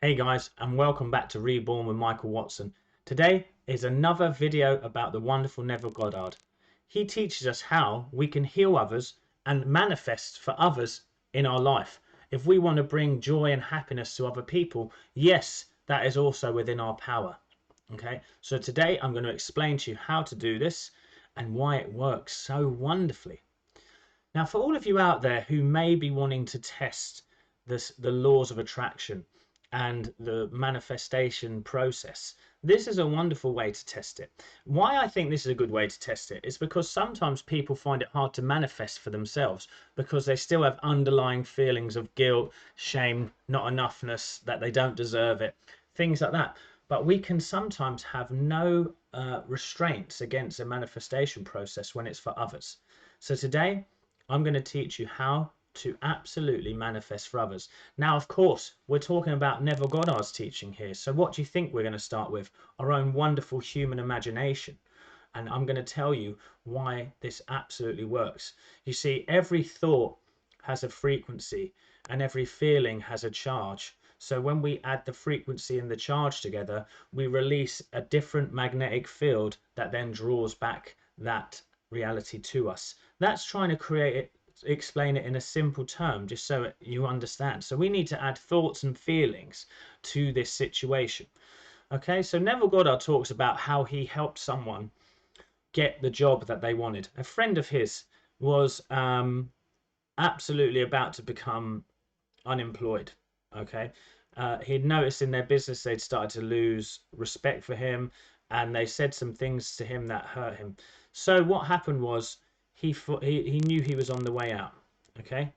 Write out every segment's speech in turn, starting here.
Hey guys, and welcome back to Reborn with Michael Watson. Today is another video about the wonderful Neville Goddard. He teaches us how we can heal others and manifest for others in our life. If we want to bring joy and happiness to other people, yes, that is also within our power. Okay, so today I'm going to explain to you how to do this and why it works so wonderfully. Now, for all of you out there who may be wanting to test the laws of attraction and the manifestation process, this is a wonderful way to test it. Why I think this is a good way to test it is because sometimes people find it hard to manifest for themselves because they still have underlying feelings of guilt, shame, not enoughness, that they don't deserve it, things like that. But we can sometimes have no restraints against a manifestation process when it's for others. So today I'm going to teach you how to absolutely manifest for others. Now, of course, we're talking about Neville Goddard's teaching here. So what do you think we're going to start with? Our own wonderful human imagination. And I'm going to tell you why this absolutely works. You see, every thought has a frequency and every feeling has a charge. So when we add the frequency and the charge together, we release a different magnetic field that then draws back that reality to us. That's trying to create it, explain it in a simple term, just so you understand. So we need to add thoughts and feelings to this situation. Okay, so Neville Goddard talks about how he helped someone get the job that they wanted. A friend of his was absolutely about to become unemployed. Okay, he'd noticed in their business they'd started to lose respect for him, and they said some things to him that hurt him. So what happened was he knew he was on the way out. Okay,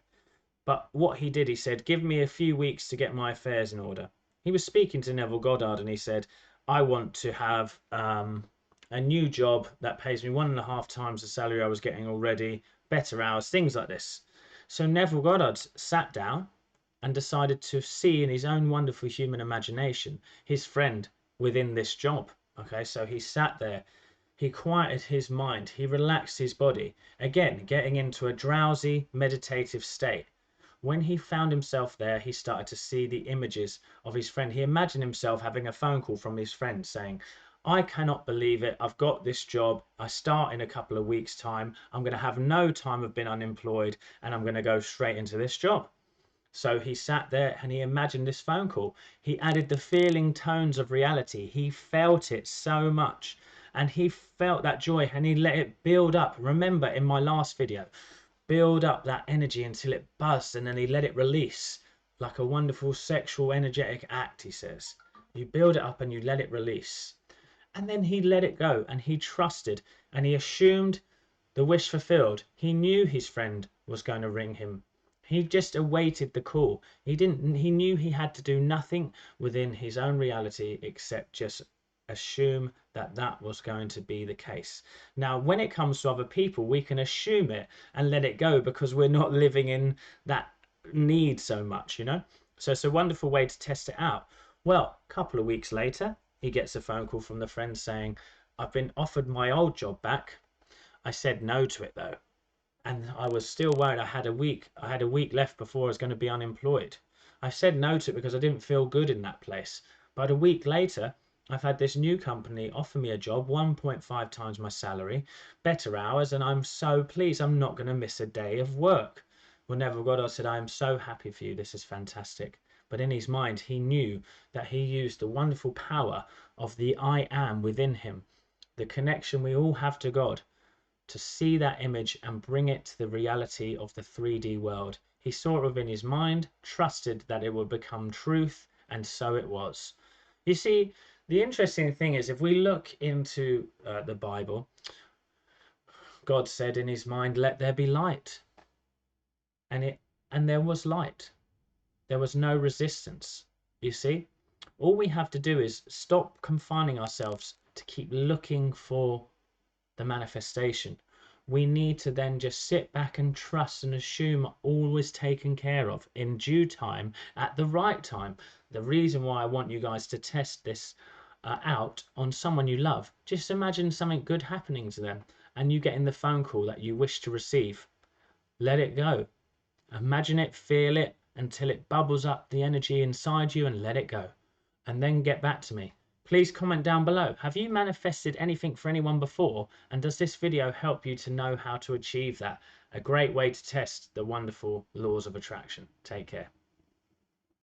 but what he did, he said, give me a few weeks to get my affairs in order. He was speaking to Neville Goddard and he said, I want to have a new job that pays me 1.5 times the salary I was getting already, better hours, things like this. So Neville Goddard sat down and decided to see in his own wonderful human imagination his friend within this job. Okay, so he sat there, he quieted his mind, he relaxed his body, again getting into a drowsy meditative state. When he found himself there, he started to see the images of his friend. He imagined himself having a phone call from his friend saying, I cannot believe it, I've got this job, I start in a couple of weeks time, I'm going to have no time of being unemployed and I'm going to go straight into this job. So he sat there and he imagined this phone call. He added the feeling tones of reality. He felt it so much and he felt that joy and he let it build up. Remember in my last video, build up that energy until it buzzed and then he let it release like a wonderful sexual energetic act, he says. You build it up and you let it release. And then he let it go and he trusted and he assumed the wish fulfilled. He knew his friend was going to ring him. He just awaited the call. He knew he had to do nothing within his own reality except just assume that that was going to be the case. Now, when it comes to other people, we can assume it and let it go because we're not living in that need so much, you know? So it's a wonderful way to test it out. Well, a couple of weeks later, he gets a phone call from the friend saying, I've been offered my old job back. I said no to it though. And I was still worried. I had a week left before I was going to be unemployed. I said no to it because I didn't feel good in that place. But a week later, I've had this new company offer me a job, 1.5 times my salary, better hours, and I'm so pleased. I'm not going to miss a day of work. Well, Neville Goddard said, I am so happy for you. This is fantastic. But in his mind, he knew that he used the wonderful power of the I am within him, the connection we all have to God, to see that image and bring it to the reality of the 3D world. He saw it within his mind, trusted that it would become truth, and so it was. You see, the interesting thing is, if we look into the Bible, God said in his mind, let there be light. And there was light. There was no resistance. You see, all we have to do is stop confining ourselves to keep looking for the manifestation. We need to then just sit back and trust and assume all is taken care of in due time, at the right time. The reason why I want you guys to test this out on someone you love, just imagine something good happening to them and you getting the phone call that you wish to receive. Let it go. Imagine it, feel it until it bubbles up the energy inside you and let it go. and then get back to me. Please comment down below. Have you manifested anything for anyone before? And does this video help you to know how to achieve that? A great way to test the wonderful laws of attraction. Take care.